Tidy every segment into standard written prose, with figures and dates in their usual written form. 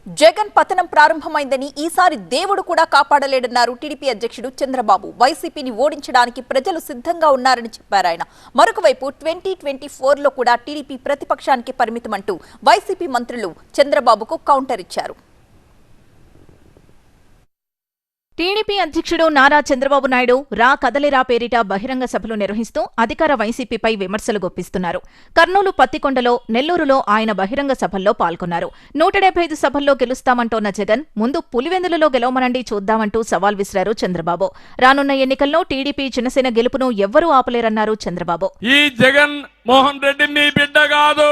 జగన్ పతనం ప్రారంభమైందని ఈసారి దేవుడు కూడా కాపాడలేడన్నారు టీడీపీ అధ్యక్షుడు చంద్రబాబు. వైసీపీని ఓడించడానికి ప్రజలు సిద్ధంగా ఉన్నారని చెప్పారు ఆయన. మరొకవైపు 2024లో కూడా టీడీపీ ప్రతిపక్షానికి పరిమితమంటూ వైసీపీ మంత్రులు చంద్రబాబుకు కౌంటర్ ఇచ్చారు. టీడీపీ అధ్యక్షుడు నారా చంద్రబాబు నాయుడు రా కదలిరా పేరిట బహిరంగ సభలు నిర్వహిస్తూ అధికార వైసీపీపై విమర్శలు గుప్పిస్తున్నారు. కర్నూలు, పత్తికొండలో, నెల్లూరులో ఆయన బహిరంగ సభల్లో పాల్గొన్నారు. 175 సభల్లో గెలుస్తామంటోన్న జగన్ ముందు పులివెందులలో గెలవమనండి చూద్దామంటూ సవాల్ విసిరారు చంద్రబాబు. రానున్న ఎన్నికల్లో టీడీపీ, జనసేన గెలుపును ఎవ్వరూ ఆపలేరన్నారు చంద్రబాబు. ఈ జగన్ మోహన్ రెడ్డి నీ బిడ్డ కాదు,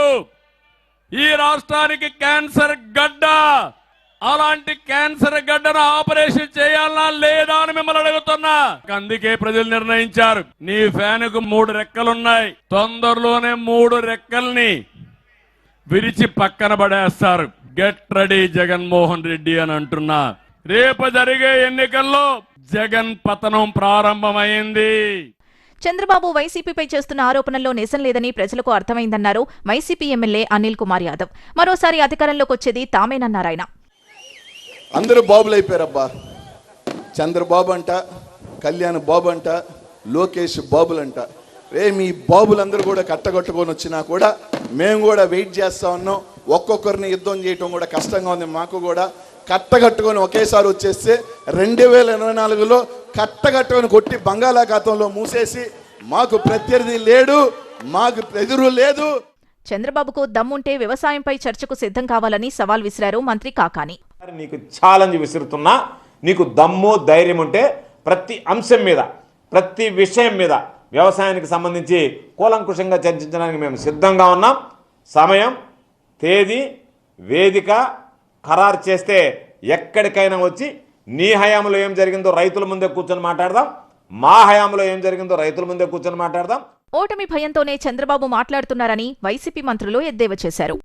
ఈ రాష్ట్రానికి క్యాన్సర్ గడ్డ. అలాంటి క్యాన్సర్ గడ్డను ఆపరేషన్ చేయాలనా లేదా అని మిమ్మల్ని అడుగుతున్నా. అందుకే ప్రజలు నిర్ణయించారు, నీ ఫ్యాన్కు 3 రెక్కలున్నాయి, తొందరలోనే 3 రెక్కల్ని విరిచి పక్కన పడేస్తారు. గెట్ రెడీ జగన్మోహన్ రెడ్డి అని అంటున్నా. రేపు జరిగే ఎన్నికల్లో జగన్ పతనం ప్రారంభమైంది. చంద్రబాబు వైసీపీపై చేస్తున్న ఆరోపణల్లో నిజం లేదని ప్రజలకు అర్థమైందన్నారు వైసీపీ ఎమ్మెల్యే అనిల్ కుమార్ యాదవ్. మరోసారి అధికారంలోకి వచ్చేది తామేనన్నారాయన. అందరూ బాబులు అయిపోయారబ్బా. చంద్రబాబు అంట, కళ్యాణ్ బాబు అంట, లోకేష్ బాబులంట. మీ బాబులందరూ కూడా కట్టగట్టుకొని వచ్చినా కూడా మేము కూడా వెయిట్ చేస్తా ఉన్నాం. ఒక్కొక్కరిని యుద్ధం చేయటం కూడా కష్టంగా ఉంది. మాకు కూడా కట్టగట్టుకొని ఒకేసారి వచ్చేస్తే 2024లో కట్టగట్టుకొని కొట్టి బంగాళాఖాతంలో మూసేసి మాకు ప్రత్యర్థి లేడు, మాకు ఎదురు లేదు. చంద్రబాబుకు దమ్ముంటే వ్యవసాయంపై చర్చకు సిద్ధం కావాలని సవాల్ విసిరారు మంత్రి కాకాని. నీకు ఛాలెంజ్ విసురుతున్నా, నీకు దమ్ము ధైర్యం ఉంటే ప్రతి అంశం మీద, ప్రతి విషయం మీద వ్యవసాయానికి సంబంధించి కూలంకుషంగా చర్చించడానికి మేము సిద్ధంగా ఉన్నాం. సమయం, తేదీ, వేదిక ఖరారు చేస్తే ఎక్కడికైనా వచ్చి నీ హయాంలో ఏం జరిగిందో రైతుల ముందే కూర్చొని మాట్లాడదాం, మా హయాంలో ఏం జరిగిందో రైతుల ముందే కూర్చొని మాట్లాడదాం. ఓటమి భయంతోనే చంద్రబాబు మాట్లాడుతున్నారని వైసీపీ మంత్రులు ఎద్దేవా చేశారు.